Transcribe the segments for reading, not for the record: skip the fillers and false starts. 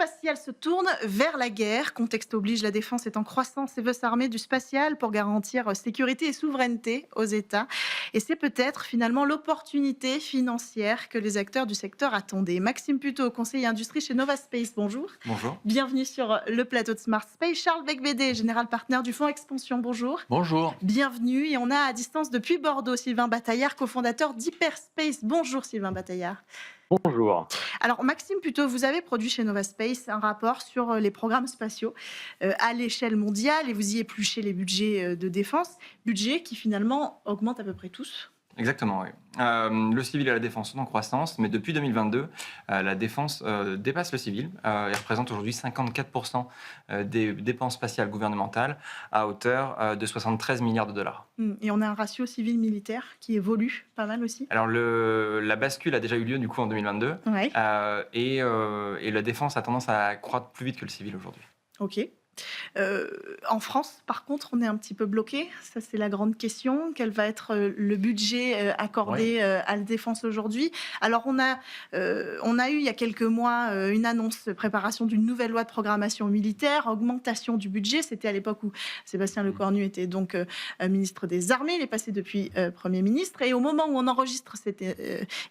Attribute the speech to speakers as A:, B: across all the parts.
A: spatial se tourne vers la guerre. Contexte oblige, la défense est en croissance et veut s'armer du spatial pour garantir sécurité et souveraineté aux États. Et c'est peut-être finalement l'opportunité financière que les acteurs du secteur attendaient. Maxime Puteaux, conseiller industrie chez Nova Space, bonjour.
B: Bonjour.
A: Bienvenue sur le plateau de Smart Space. Charles Becbédé, général partenaire du fonds Expansion, bonjour.
B: Bonjour.
A: Bienvenue. Et on a à distance depuis Bordeaux Sylvain Bataillard, cofondateur d'Hyperspace. Bonjour Sylvain Bataillard.
C: Bonjour.
A: Alors, Maxime Puteaux, vous avez produit chez Nova Space un rapport sur les programmes spatiaux à l'échelle mondiale et vous y épluchez les budgets de défense, budgets qui finalement augmentent à peu près tous.
B: Exactement, oui. Le civil et la défense sont en croissance, mais depuis 2022, la défense dépasse le civil. Elle représente aujourd'hui 54% des dépenses spatiales gouvernementales à hauteur de 73 milliards de dollars.
A: Et on a un ratio civil-militaire qui évolue pas mal aussi.
B: Alors, la bascule a déjà eu lieu du coup en 2022,
A: Ouais.
B: et la défense a tendance à croître plus vite que le civil aujourd'hui.
A: Ok. En France, par contre, on est un petit peu bloqué. Ça, c'est la grande question. Quel va être le budget accordé à la défense aujourd'hui? Alors, on a eu il y a quelques mois une annonce de préparation d'une nouvelle loi de programmation militaire, augmentation du budget. C'était à l'époque où Sébastien Lecornu était donc ministre des Armées. Il est passé depuis Premier ministre. Et au moment où on enregistre cette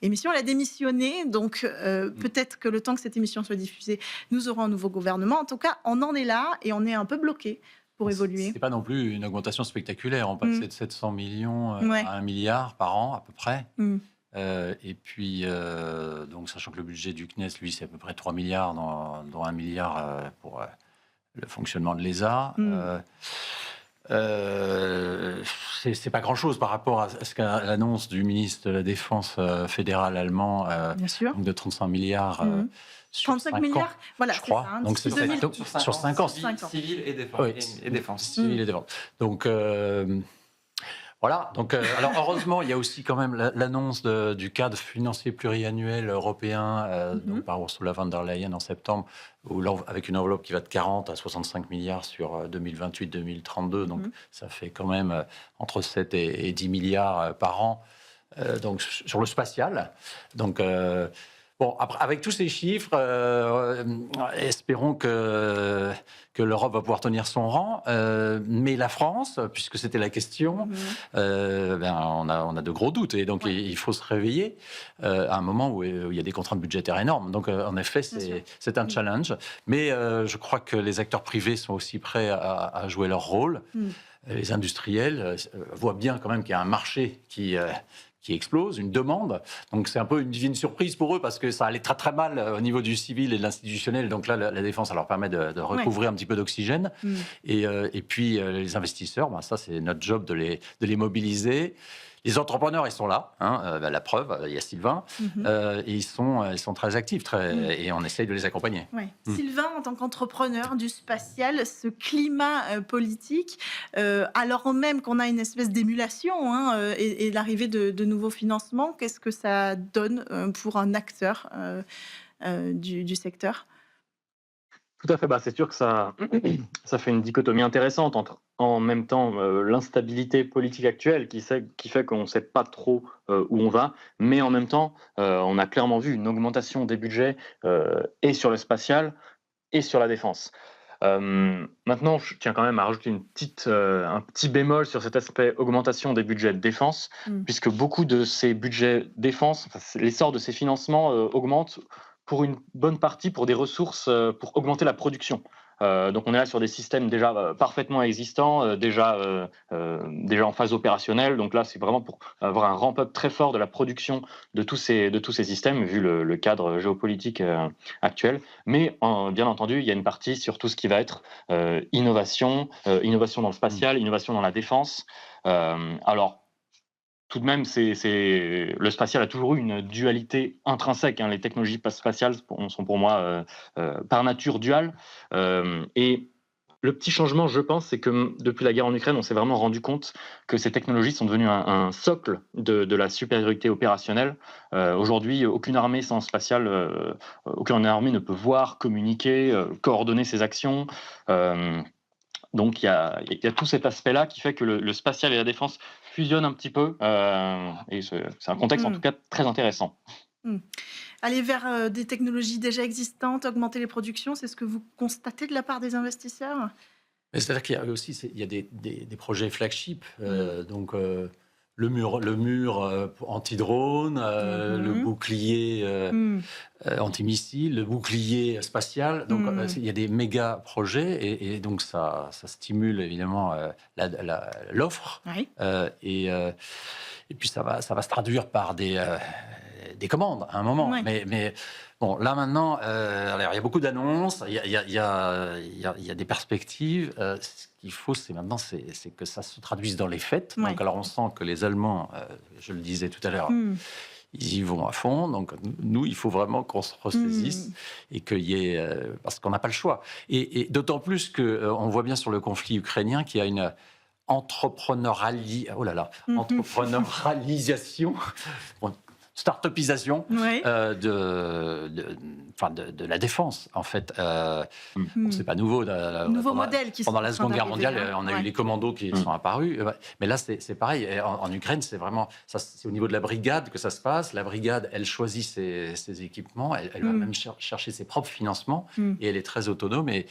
A: émission, il a démissionné. Donc, peut-être que le temps que cette émission soit diffusée, nous aurons un nouveau gouvernement. En tout cas, on en est là et on est un peu bloqué pour évoluer.
D: C'est pas non plus une augmentation spectaculaire. On passait de 700 millions à 1 milliard par an à peu près. Et puis, donc, sachant que le budget du CNES, lui, c'est à peu près 3 milliards, dont 1 milliard pour le fonctionnement de l'ESA. C'est pas grand-chose par rapport à ce qu'à l'annonce du ministre de la Défense fédéral allemand,
A: Bien sûr.
D: donc de 35 milliards. Sur
A: 35
D: 5
A: milliards,
D: ans,
A: voilà,
D: je
A: c'est
D: crois.
A: ça. Hein,
D: Donc
A: d'ici
D: c'est
A: 2000.
D: sur 5 ans.
B: Civil et défense.
D: Oui,
B: Et défense.
D: Civil et défense. Donc voilà. Donc alors heureusement, il y a aussi quand même l'annonce du cadre financier pluriannuel européen donc par Ursula von der Leyen en septembre, avec une enveloppe qui va de 40 à 65 milliards sur 2028-2032. Donc ça fait quand même entre 7 et 10 milliards par an. Donc sur le spatial. Donc bon, après, avec tous ces chiffres, espérons que l'Europe va pouvoir tenir son rang. Mais la France, puisque c'était la question, on a de gros doutes. Et donc, il faut se réveiller à un moment où il y a des contraintes budgétaires énormes. Donc, en effet, c'est un challenge. Mais je crois que les acteurs privés sont aussi prêts à jouer leur rôle. Les industriels voient bien quand même qu'il y a un marché qui explose, une demande. Donc c'est un peu une divine surprise pour eux parce que ça allait très très mal au niveau du civil et de l'institutionnel. Donc là, la défense, ça leur permet de recouvrir un petit peu d'oxygène. Et puis les investisseurs, ça c'est notre job de les mobiliser. Les entrepreneurs, ils sont là, la preuve, il y a Sylvain, et ils sont très actifs, et on essaye de les accompagner.
A: Ouais. Sylvain, en tant qu'entrepreneur du spatial, ce climat politique, alors même qu'on a une espèce d'émulation et l'arrivée de nouveaux financements, qu'est-ce que ça donne pour un acteur du secteur ?
C: Tout à fait. C'est sûr que ça fait une dichotomie intéressante entre, en même temps, l'instabilité politique actuelle qui fait qu'on ne sait pas trop où on va, mais en même temps, on a clairement vu une augmentation des budgets et sur le spatial et sur la défense. Maintenant, je tiens quand même à rajouter un petit bémol sur cet aspect augmentation des budgets de défense, puisque beaucoup de ces budgets défense, l'essor de ces financements augmente pour une bonne partie pour des ressources pour augmenter la production. Donc on est là sur des systèmes déjà parfaitement existants, déjà en phase opérationnelle. Donc là, c'est vraiment pour avoir un ramp-up très fort de la production de tous ces systèmes, vu le cadre géopolitique actuel. Mais bien entendu, il y a une partie sur tout ce qui va être innovation dans le spatial, innovation dans la défense. Alors, tout de même, le spatial a toujours eu une dualité intrinsèque. Les technologies spatiales sont pour moi par nature duales. Et le petit changement, je pense, c'est que depuis la guerre en Ukraine, on s'est vraiment rendu compte que ces technologies sont devenues un socle de la supériorité opérationnelle. Aujourd'hui, aucune armée sans spatial, aucune armée ne peut voir, communiquer, coordonner ses actions. Donc il y a tout cet aspect-là qui fait que le spatial et la défense fusionnent un petit peu, et c'est un contexte en tout cas très intéressant.
A: aller vers des technologies déjà existantes, augmenter les productions, c'est ce que vous constatez de la part des investisseurs?
D: Mais c'est-à-dire qu'il y a aussi il y a des projets flagship, donc le mur anti-drone, le bouclier antimissile, le bouclier spatial. Donc il y a des méga projets et donc ça stimule évidemment l'offre.
A: Oui.
D: Et puis ça va se traduire par des commandes à un moment.
A: Ouais.
D: Mais bon, là maintenant, alors, il y a beaucoup d'annonces, il y a des perspectives. Ce qu'il faut, c'est que ça se traduise dans les faits.
A: Ouais.
D: Donc, alors on sent que les Allemands, je le disais tout à l'heure, ils y vont à fond. Donc nous, il faut vraiment qu'on se ressaisisse et qu'il y ait, parce qu'on n'a pas le choix. Et d'autant plus que on voit bien sur le conflit ukrainien qu'il y a une entrepreneurialisation, start-upisation
A: Ouais.
D: de la défense, en fait. C'est pas nouveau.
A: Nouveau modèle qui
D: pendant
A: sont
D: la
A: en
D: Seconde
A: train
D: Guerre mondiale,
A: d'arriver,
D: on a
A: ouais.
D: eu les commandos qui sont apparus. Mais là, c'est pareil. Et en Ukraine, c'est vraiment... C'est au niveau de la brigade que ça se passe. La brigade, elle choisit ses équipements. Elle va même chercher ses propres financements. Et elle est très autonome. Et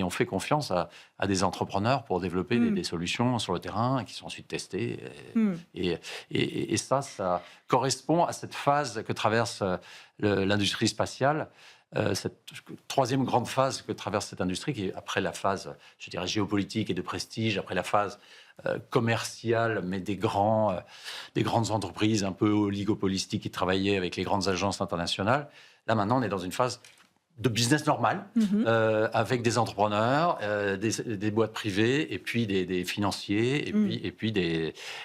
D: on fait confiance à des entrepreneurs pour développer des solutions sur le terrain qui sont ensuite testées. Et ça correspond à cette phase que traverse l'industrie spatiale, cette troisième grande phase que traverse cette industrie, qui est après la phase, je dirais, géopolitique et de prestige, après la phase commerciale, mais des grandes entreprises un peu oligopolistiques qui travaillaient avec les grandes agences internationales. Là, maintenant, on est dans une phase de business normal, avec des entrepreneurs, des boîtes privées, et puis des financiers,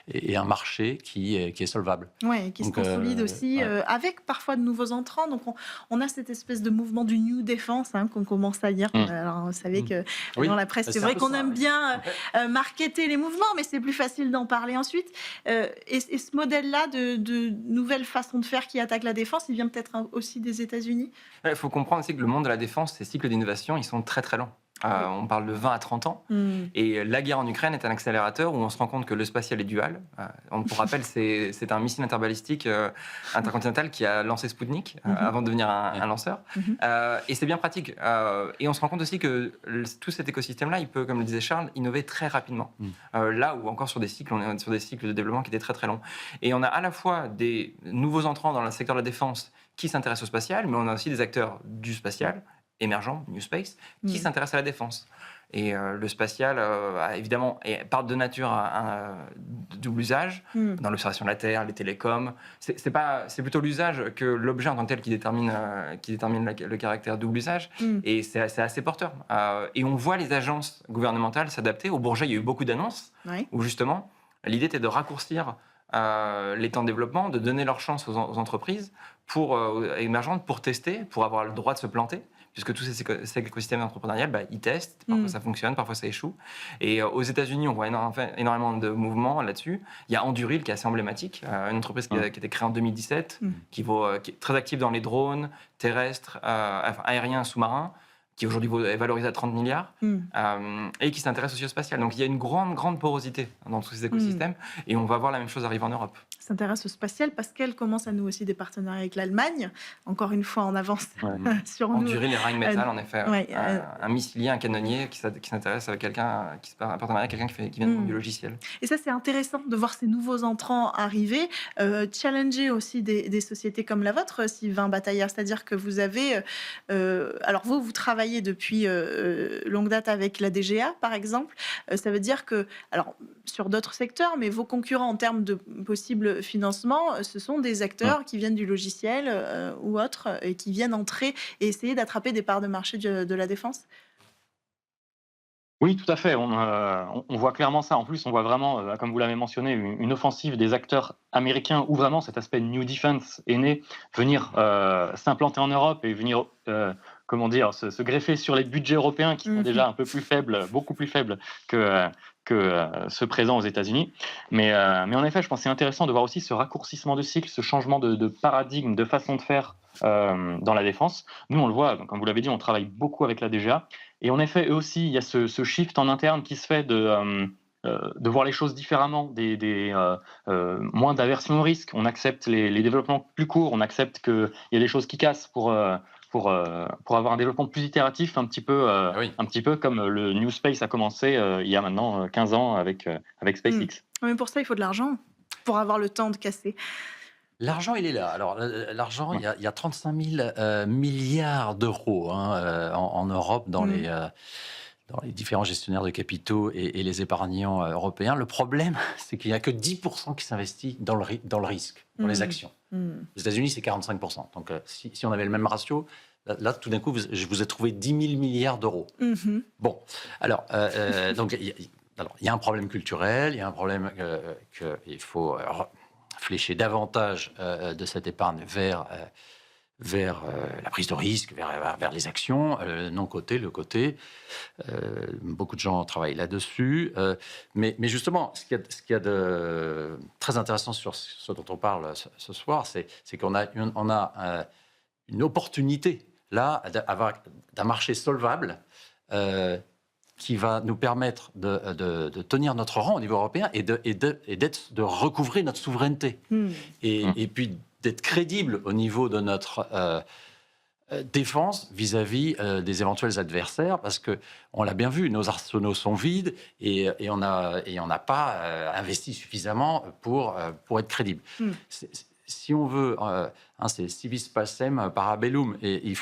D: et un marché qui est solvable.
A: Oui, qui se consolide aussi, avec parfois de nouveaux entrants. Donc on a cette espèce de mouvement du New Defense qu'on commence à dire. Alors, vous savez que dans la presse, c'est vrai qu'on aime bien marketer les mouvements, mais c'est plus facile d'en parler ensuite. Et ce modèle-là de nouvelle façon de faire qui attaque la défense, il vient peut-être aussi des États-Unis.
B: Il faut comprendre aussi que le monde de la défense, ces cycles d'innovation, ils sont très très longs. On parle de 20 à 30 ans. Et la guerre en Ukraine est un accélérateur où on se rend compte que le spatial est dual. Pour rappel, c'est un missile interbalistique intercontinental qui a lancé Sputnik avant de devenir un lanceur. Et c'est bien pratique. Et on se rend compte aussi que tout cet écosystème-là, il peut, comme le disait Charles, innover très rapidement. Là où encore sur des cycles, on est sur des cycles de développement qui étaient très très longs. Et on a à la fois des nouveaux entrants dans le secteur de la défense qui s'intéressent au spatial, mais on a aussi des acteurs du spatial émergents, New Space, qui s'intéressent à la défense. Et le spatial, évidemment, part de nature un double usage, dans l'observation de la Terre, les télécoms. C'est plutôt l'usage que l'objet en tant que tel qui détermine le caractère double usage. Et c'est assez porteur. Et on voit les agences gouvernementales s'adapter. Au Bourget, il y a eu beaucoup d'annonces où, justement, l'idée était de raccourcir les temps de développement, de donner leur chance aux entreprises émergentes pour tester, pour avoir le droit de se planter, puisque tous ces écosystèmes entrepreneuriales, ils testent, parfois ça fonctionne, parfois ça échoue. Et aux États-Unis, on voit énormément de mouvements là-dessus. Il y a Anduril qui est assez emblématique, une entreprise qui a été créée en 2017, qui est très active dans les drones terrestres, aériens, sous-marins, qui aujourd'hui est valorisé à 30 milliards, et qui s'intéresse aussi au spatial. Donc il y a une grande porosité dans tous ces écosystèmes, et on va voir la même chose arriver en Europe.
A: S'intéresse au spatial parce qu'elle commence à nouer aussi des partenariats avec l'Allemagne, encore une fois en avance sur nous.
B: Anduril et Rheinmetall, en effet, un missilier, un canonnier qui s'intéresse avec quelqu'un, qui se partenariat avec quelqu'un qui vient du logiciel.
A: Et ça, c'est intéressant de voir ces nouveaux entrants arriver, challenger aussi des sociétés comme la vôtre, Sylvain Bataillard, c'est-à-dire que vous avez... alors vous travaillez depuis longue date avec la DGA, par exemple. Ça veut dire que, alors sur d'autres secteurs, mais vos concurrents en termes de possibles financement, ce sont des acteurs qui viennent du logiciel ou autres, et qui viennent entrer et essayer d'attraper des parts de marché de la défense.
C: Oui, tout à fait. On voit clairement ça. En plus, on voit vraiment, comme vous l'avez mentionné, une offensive des acteurs américains où vraiment cet aspect New Defense est né, venir s'implanter en Europe et venir, se greffer sur les budgets européens qui sont déjà un peu plus faibles, beaucoup plus faibles que ceux présents aux États-Unis. Mais en effet, je pense que c'est intéressant de voir aussi ce raccourcissement de cycle, ce changement de paradigme, de façon de faire dans la défense. Nous, on le voit, comme vous l'avez dit, on travaille beaucoup avec la DGA. Et en effet, eux aussi, il y a ce shift en interne qui se fait de voir les choses différemment, moins d'aversion au risque. On accepte les développements plus courts, on accepte qu'il y a des choses qui cassent pour avoir un développement plus itératif, un petit peu comme le New Space a commencé il y a maintenant 15 ans avec SpaceX.
A: Mais pour ça, il faut de l'argent, pour avoir le temps de casser.
D: L'argent, il est là. Alors, l'argent, il y a 35 000 milliards d'euros en Europe dans les différents gestionnaires de capitaux et les épargnants européens. Le problème, c'est qu'il n'y a que 10% qui s'investit dans le risque, dans les actions. Aux États-Unis, c'est 45%. Donc, si on avait le même ratio, là, tout d'un coup, je vous ai trouvé 10 000 milliards d'euros. Bon, alors, donc, il y a un problème culturel, il y a un problème qu'il faut flécher davantage de cette épargne vers la prise de risque, vers les actions, non coté, le côté. Beaucoup de gens travaillent là-dessus. Mais justement, ce qu'il y a de très intéressant sur ce dont on parle ce soir, c'est qu'on a une opportunité là d'un marché solvable qui va nous permettre de tenir notre rang au niveau européen et de recouvrer notre souveraineté. Et puis d'être crédible au niveau de notre défense vis-à- être des éventuels adversaires, parce qu'on l'a bien vu, nos arsenaux sont vides et on n'a pas investi suffisamment pour être crédible. Si on veut, c'est civis pacem parabellum, et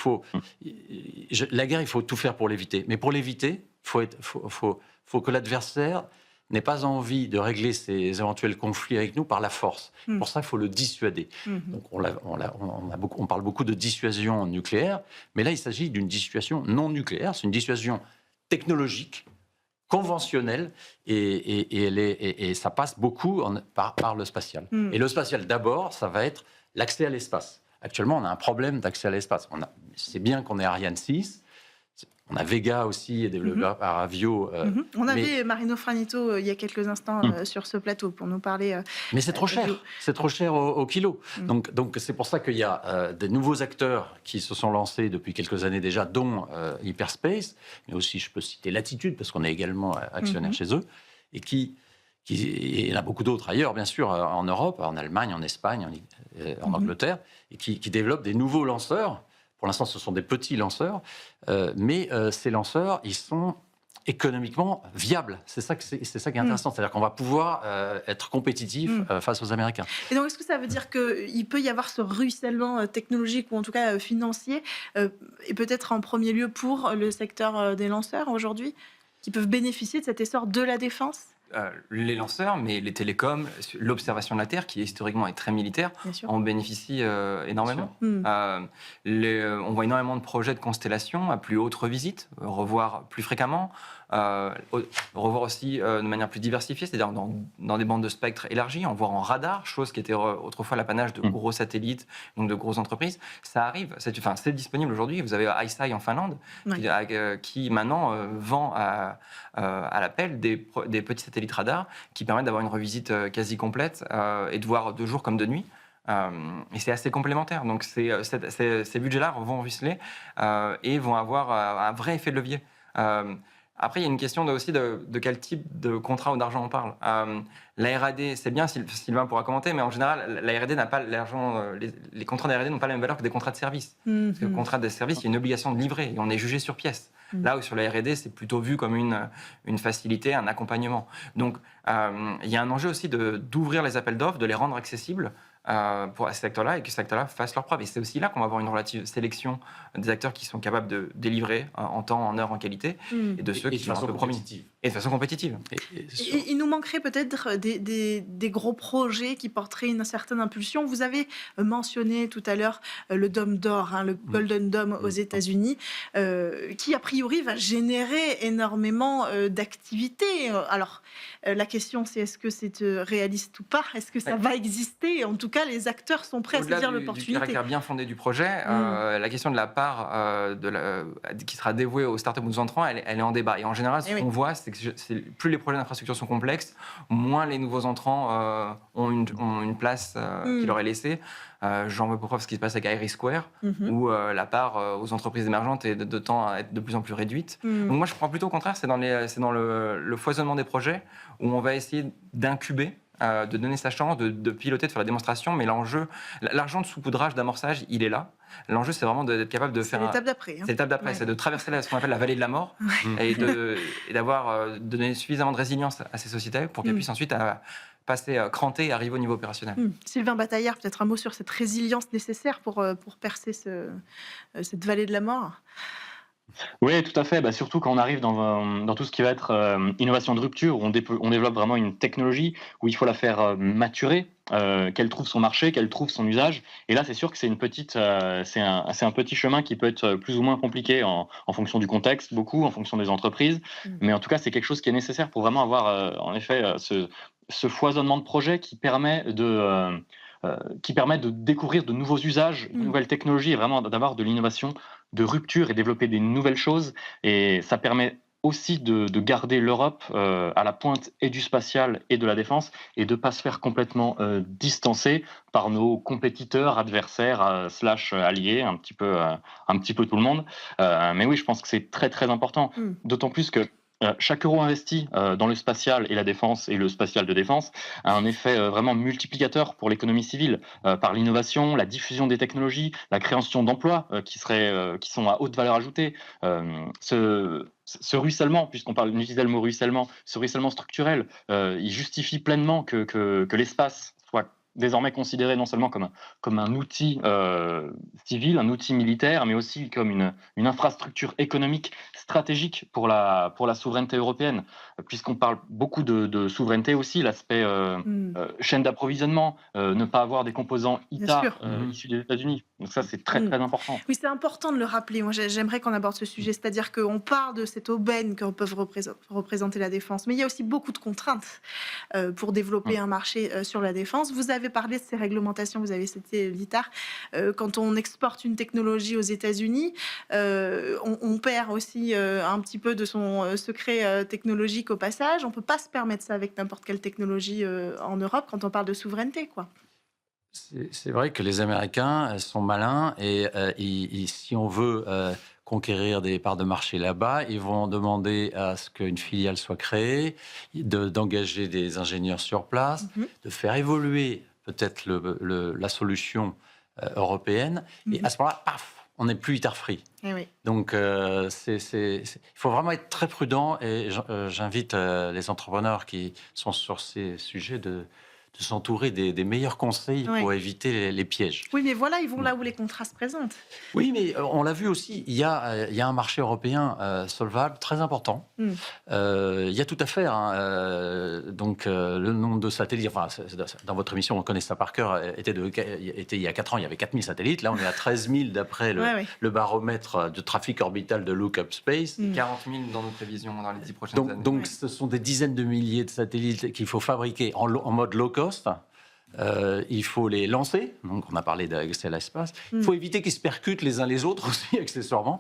D: la guerre, il faut tout faire pour l'éviter. Mais pour l'éviter, faut que l'adversaire n'ait pas envie de régler ses éventuels conflits avec nous par la force. Pour ça, il faut le dissuader. Donc, on parle beaucoup de dissuasion nucléaire, mais là, il s'agit d'une dissuasion non nucléaire, c'est une dissuasion technologique, conventionnelle, et ça passe beaucoup par le spatial. Et le spatial, d'abord, ça va être l'accès à l'espace. Actuellement, on a un problème d'accès à l'espace. C'est bien qu'on ait Ariane 6, on a Vega aussi, développé par Avio.
A: On avait Marino Franito il y a quelques instants sur ce plateau pour nous parler.
D: Mais c'est trop cher, c'est trop cher au kilo. Donc c'est pour ça qu'il y a des nouveaux acteurs qui se sont lancés depuis quelques années déjà, dont Hyperspace, mais aussi je peux citer Latitude, parce qu'on est également actionnaire chez eux, et il y en a beaucoup d'autres ailleurs, bien sûr, en Europe, en Allemagne, en Espagne, en Angleterre, et qui développent des nouveaux lanceurs. Pour l'instant, ce sont des petits lanceurs, mais ces lanceurs, ils sont économiquement viables. C'est ça qui est intéressant. C'est-à-dire qu'on va pouvoir être compétitif face aux Américains.
A: Et donc, est-ce que ça veut dire qu'il peut y avoir ce ruissellement technologique, ou en tout cas financier, et peut-être en premier lieu pour le secteur des lanceurs aujourd'hui, qui peuvent bénéficier de cet essor de la défense ?
B: Les lanceurs, mais les télécoms, l'observation de la Terre, qui historiquement est très militaire, en bénéficie énormément. On voit énormément de projets de constellations à plus haute revisite, revoir plus fréquemment, revoir aussi de manière plus diversifiée, c'est-à-dire dans des bandes de spectre élargies, en voir en radar, chose qui était autrefois l'apanage de gros satellites, donc de grosses entreprises. Ça arrive, c'est disponible aujourd'hui. Vous avez ICEYE en Finlande, qui maintenant vend à l'appel des petits satellites radars qui permettent d'avoir une revisite quasi complète et de voir de jour comme de nuit. Et c'est assez complémentaire. Donc ces budgets-là vont ruisseler et vont avoir un vrai effet de levier. Après, il y a une question aussi de quel type de contrat ou d'argent on parle. La R&D, c'est bien, Sylvain pourra commenter, mais en général, la R&D n'a pas l'argent. Les contrats de R&D n'ont pas la même valeur que des contrats de service. Parce que le contrat de service, il y a une obligation de livrer et on est jugé sur pièce. Là où sur la R&D, c'est plutôt vu comme une facilité, un accompagnement. Donc, il y a un enjeu aussi d'ouvrir les appels d'offres, de les rendre accessibles pour ces acteurs-là et que ces acteurs-là fassent leurs preuves. Et c'est aussi là qu'on va avoir une relative sélection des acteurs qui sont capables de délivrer en temps, en heure, en qualité, et de ceux qui sont un peu promis. Et de façon compétitive.
A: Et il nous manquerait peut-être des gros projets qui porteraient une certaine impulsion. Vous avez mentionné tout à l'heure le Dôme d'Or, le Golden Dome aux États-Unis, qui a priori va générer énormément d'activités. Alors, la question, c'est est-ce que c'est réaliste ou pas ? Est-ce que ça va exister ? En tout cas, les acteurs sont prêts à saisir l'opportunité.
B: Du caractère bien fondé du projet, la question de la part qui sera dévouée aux startups ou aux entrants, elle est en débat. Et en général, ce qu'on voit, c'est plus les projets d'infrastructure sont complexes, moins les nouveaux entrants ont une place qui leur est laissée. J'en veux pour preuve ce qui se passe avec Iris Square, où la part aux entreprises émergentes est de temps à être de plus en plus réduite. Donc moi, je crois plutôt au contraire, c'est dans le foisonnement des projets où on va essayer d'incuber, de donner sa chance, de piloter, de faire la démonstration. Mais l'enjeu, l'argent de saupoudrage, d'amorçage, il est là. L'enjeu, c'est vraiment d'être capable de faire...
A: C'est l'étape d'après.
B: C'est l'étape d'après, c'est de traverser ce qu'on appelle la vallée de la mort et de donner suffisamment de résilience à ces sociétés pour qu'elles puissent ensuite passer cranter et arriver au niveau opérationnel.
A: Sylvain Bataillard, peut-être un mot sur cette résilience nécessaire pour percer cette vallée de la mort.
C: Oui, tout à fait. Surtout quand on arrive dans tout ce qui va être innovation de rupture, où on développe vraiment une technologie, où il faut la faire maturer, qu'elle trouve son marché, qu'elle trouve son usage. Et là, c'est sûr que c'est un petit chemin qui peut être plus ou moins compliqué en fonction du contexte, beaucoup, en fonction des entreprises. Mais en tout cas, c'est quelque chose qui est nécessaire pour vraiment avoir, en effet, ce foisonnement de projets qui permet de découvrir de nouveaux usages, de nouvelles technologies et vraiment d'avoir de l'innovation de rupture et développer des nouvelles choses. Et ça permet aussi de garder l'Europe à la pointe et du spatial et de la défense et de ne pas se faire complètement distancer par nos compétiteurs, adversaires, slash alliés, un petit peu tout le monde. Mais oui, je pense que c'est très très important. D'autant plus que chaque euro investi dans le spatial et la défense et le spatial de défense a un effet vraiment multiplicateur pour l'économie civile par l'innovation, la diffusion des technologies, la création d'emplois qui sont à haute valeur ajoutée. Ce ruissellement, puisqu'on utilisait le mot ruissellement, ce ruissellement structurel, il justifie pleinement que l'espace soit désormais considéré non seulement comme un outil civil, un outil militaire, mais aussi comme une infrastructure économique stratégique pour la souveraineté européenne, puisqu'on parle beaucoup de souveraineté aussi, l'aspect chaîne d'approvisionnement, ne pas avoir des composants ITA issus des États-Unis. Donc ça, c'est très, très important.
A: Oui, c'est important de le rappeler. Moi, j'aimerais qu'on aborde ce sujet, c'est-à-dire qu'on parle de cette aubaine que peuvent représenter la défense, mais il y a aussi beaucoup de contraintes pour développer un marché sur la défense. Vous avez parlé de ces réglementations, vous avez cité l'ITAR. Quand on exporte une technologie aux États-Unis, on perd aussi un petit peu de son secret technologique au passage. On ne peut pas se permettre ça avec n'importe quelle technologie en Europe quand on parle de souveraineté, quoi.
D: C'est vrai que les Américains sont malins et si on veut conquérir des parts de marché là-bas, ils vont demander à ce qu'une filiale soit créée, d'engager des ingénieurs sur place, de faire évoluer peut-être la solution européenne. Et à ce moment-là, paf, on n'est plus ITAR-free.
A: Oui.
D: Donc, il faut vraiment être très prudent et j'invite les entrepreneurs qui sont sur ces sujets de s'entourer des meilleurs conseils pour éviter les pièges.
A: Oui, mais voilà, ils vont là où les contrats se présentent.
D: Oui, mais on l'a vu aussi, il y a un marché européen solvable très important. Il y a tout à faire. Donc, le nombre de satellites, enfin, dans votre émission, on connaît ça par cœur, était il y a 4 ans, il y avait 4000 satellites. Là, on est à 13 000 d'après le baromètre de trafic orbital de Look Up Space.
B: 40 000 dans nos prévisions dans les 10 prochaines années.
D: Donc, ce sont des dizaines de milliers de satellites qu'il faut fabriquer en mode low cost. Il faut les lancer, donc on a parlé d'accès à l'espace. Il faut éviter qu'ils se percutent les uns les autres aussi, accessoirement.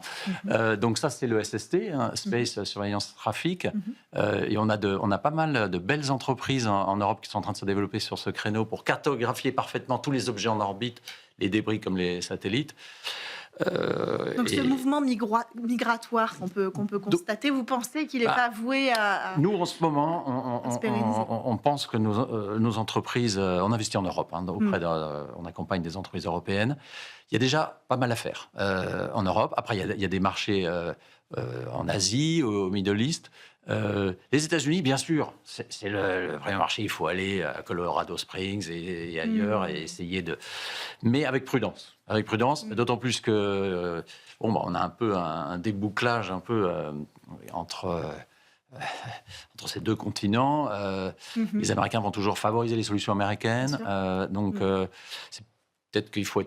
D: Donc ça, c'est le SST, Space Surveillance Traffic. Et on a pas mal de belles entreprises en Europe qui sont en train de se développer sur ce créneau pour cartographier parfaitement tous les objets en orbite, les débris comme les satellites.
A: Donc ce mouvement migratoire qu'on peut constater, vous pensez qu'il n'est pas voué à...
D: Nous, en ce moment, on pense que nos entreprises, on investit en Europe, on accompagne des entreprises européennes. Il y a déjà pas mal à faire en Europe. Après, il y a des marchés en Asie, au Middle East. Les États-Unis, bien sûr, c'est le vrai marché. Il faut aller à Colorado Springs et ailleurs et essayer de... Mais avec prudence. D'autant plus que on a un peu un débouclage un peu entre ces deux continents. Les Américains vont toujours favoriser les solutions américaines. C'est peut-être qu'il faut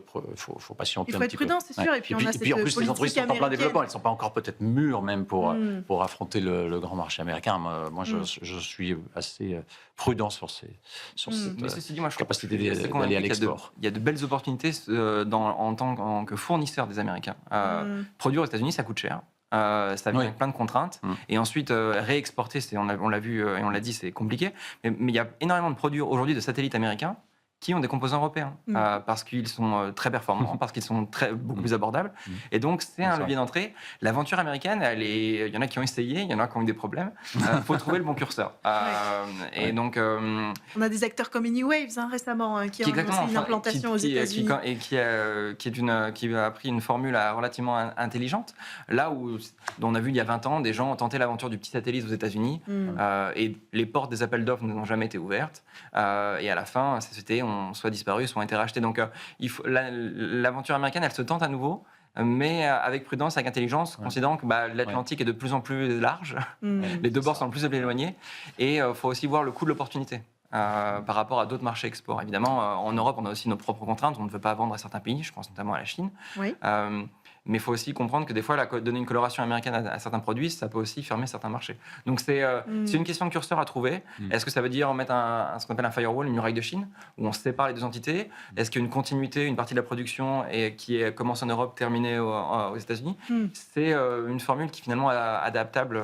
D: patienter un petit peu.
A: Il faut être prudent, c'est sûr. Et puis
D: en plus, les entreprises sont en plein développement. Elles ne sont pas encore peut-être mûres même pour affronter le grand marché américain. Moi, je suis assez prudent sur cette capacité d'aller à l'export.
B: Il y a de belles opportunités en tant que fournisseur des Américains. Produire aux États-Unis, ça coûte cher. Ça vient
D: Oui.
B: avec plein de contraintes. Et ensuite, réexporter, on l'a vu et on l'a dit, c'est compliqué. Mais il y a énormément de produits aujourd'hui de satellites américains qui ont des composants européens, parce qu'ils sont très performants, parce qu'ils sont beaucoup plus abordables. Et donc, c'est un levier d'entrée. L'aventure américaine, il y en a qui ont essayé, il y en a qui ont eu des problèmes. Il faut trouver le bon curseur. Et donc...
A: on a des acteurs comme Anywaves récemment qui ont annoncé une implantation aux États-Unis.
B: Et qui a pris une formule relativement intelligente. Là où on a vu il y a 20 ans, des gens ont tenté l'aventure du petit satellite aux États-Unis et les portes des appels d'offres n'ont jamais été ouvertes. Et à la fin, ces sociétés ont soit disparu, soit ont été rachetées. Donc l'aventure américaine, elle se tente à nouveau, mais avec prudence, avec intelligence, considérant que l'Atlantique est de plus en plus large, les deux bords sont de plus en plus éloignés, et il faut aussi voir le coût de l'opportunité. Par rapport à d'autres marchés export. Évidemment, en Europe, on a aussi nos propres contraintes. On ne veut pas vendre à certains pays, je pense notamment à la Chine.
A: Oui.
B: Mais il faut aussi comprendre que des fois, donner une coloration américaine à certains produits, ça peut aussi fermer certains marchés. Donc c'est une question de curseur à trouver. Est-ce que ça veut dire mettre ce qu'on appelle un firewall, une muraille de Chine, où on sépare les deux entités? Est-ce qu'il y a une continuité, une partie de la production qui commence en Europe, terminée aux États-Unis? C'est une formule qui finalement est adaptable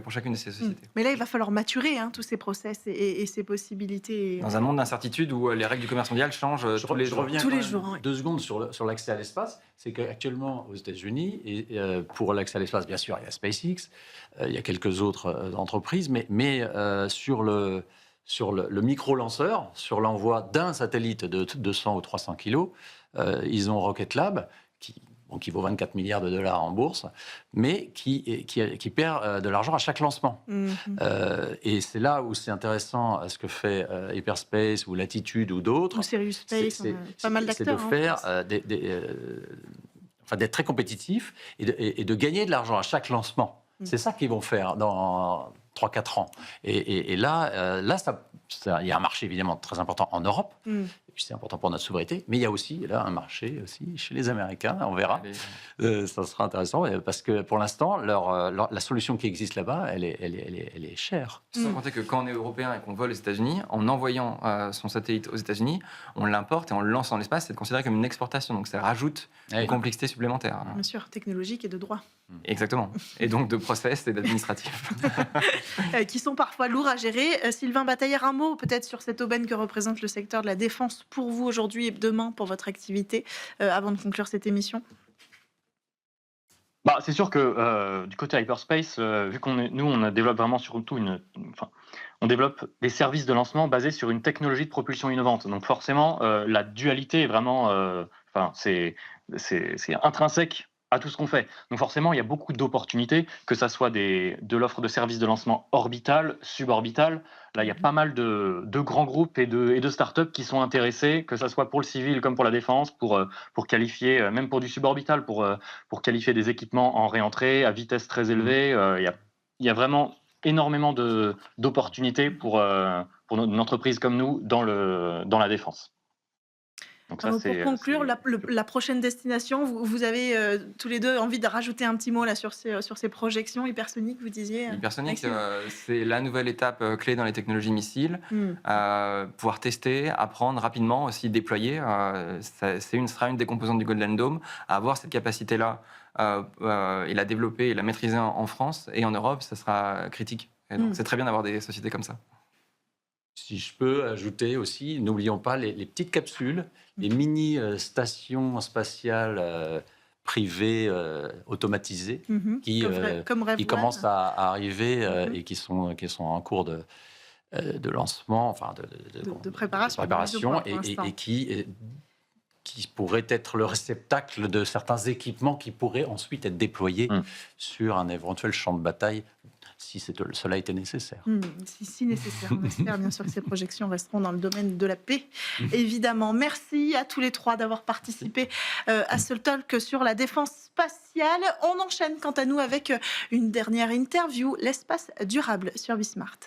B: pour chacune de ces sociétés.
A: Mais là, il va falloir maturer tous ces process et ces possibilités.
B: Dans un monde d'incertitude où les règles du commerce mondial changent tous les jours.
D: Je reviens
A: tous les jours.
D: 2 secondes sur l'accès à l'espace. C'est qu'actuellement, aux États-Unis, et pour l'accès à l'espace, bien sûr, il y a SpaceX, il y a quelques autres entreprises, mais sur le micro-lanceur, sur l'envoi d'un satellite de 200 ou 300 kilos, ils ont Rocket Lab, qui vaut 24 milliards de dollars en bourse, mais qui perd de l'argent à chaque lancement. Et c'est là où c'est intéressant ce que fait Hyperspace ou Latitude ou d'autres.
A: Ou Sirius Space, pas mal d'acteurs.
D: C'est de faire d'être très compétitifs et de gagner de l'argent à chaque lancement. C'est ça qu'ils vont faire dans 3-4 ans. Et là, il y a un marché évidemment très important en Europe. Et puis c'est important pour notre souveraineté, mais il y a aussi là un marché aussi chez les Américains. On verra. Ça sera intéressant parce que pour l'instant, la solution qui existe là-bas, elle est chère.
B: Sans compter que quand on est européen et qu'on vole aux États-Unis, en envoyant son satellite aux États-Unis, on l'importe et on le lance dans l'espace. C'est considéré comme une exportation, donc ça rajoute une complexité supplémentaire.
A: Bien sûr, technologique et de droit.
B: Exactement. Et donc de process et d'administratif.
A: Qui sont parfois lourds à gérer. Sylvain Bataillère, un mot peut-être sur cette aubaine que représente le secteur de la défense pour vous aujourd'hui et demain pour votre activité, avant de conclure cette émission.
C: C'est sûr que du côté Hyperspace, vu on développe vraiment surtout on développe des services de lancement basés sur une technologie de propulsion innovante. Donc forcément, la dualité est vraiment, c'est intrinsèque à tout ce qu'on fait. Donc forcément, il y a beaucoup d'opportunités, que ça soit de l'offre de services de lancement orbital, suborbital. Là, il y a pas mal de grands groupes et de startups qui sont intéressés, que ça soit pour le civil comme pour la défense, pour qualifier, même pour du suborbital, pour qualifier des équipements en réentrée à vitesse très élevée. Il y a vraiment énormément d'opportunités pour une entreprise comme nous dans la défense. Donc ça,
A: pour conclure, la prochaine destination, vous avez tous les deux envie de rajouter un petit mot là sur ces projections hypersoniques, vous disiez.
B: Hypersonique, c'est la nouvelle étape clé dans les technologies missiles. Pouvoir tester, apprendre rapidement, aussi déployer. Sera une des composantes du Golden Dome, à avoir cette capacité-là et la développer et la maîtriser en France et en Europe, ça sera critique. Et donc c'est très bien d'avoir des sociétés comme ça.
D: Si je peux ajouter aussi, n'oublions pas les petites capsules, les mini-stations spatiales privées automatisées qui commencent à arriver et qui sont en cours de lancement, de préparation et qui pourraient être le réceptacle de certains équipements qui pourraient ensuite être déployés sur un éventuel champ de bataille si cela était nécessaire.
A: Si nécessaire. On espère bien sûr que ces projections resteront dans le domaine de la paix. Évidemment, merci à tous les trois d'avoir participé à ce talk sur la défense spatiale. On enchaîne quant à nous avec une dernière interview, l'espace durable sur Bismart.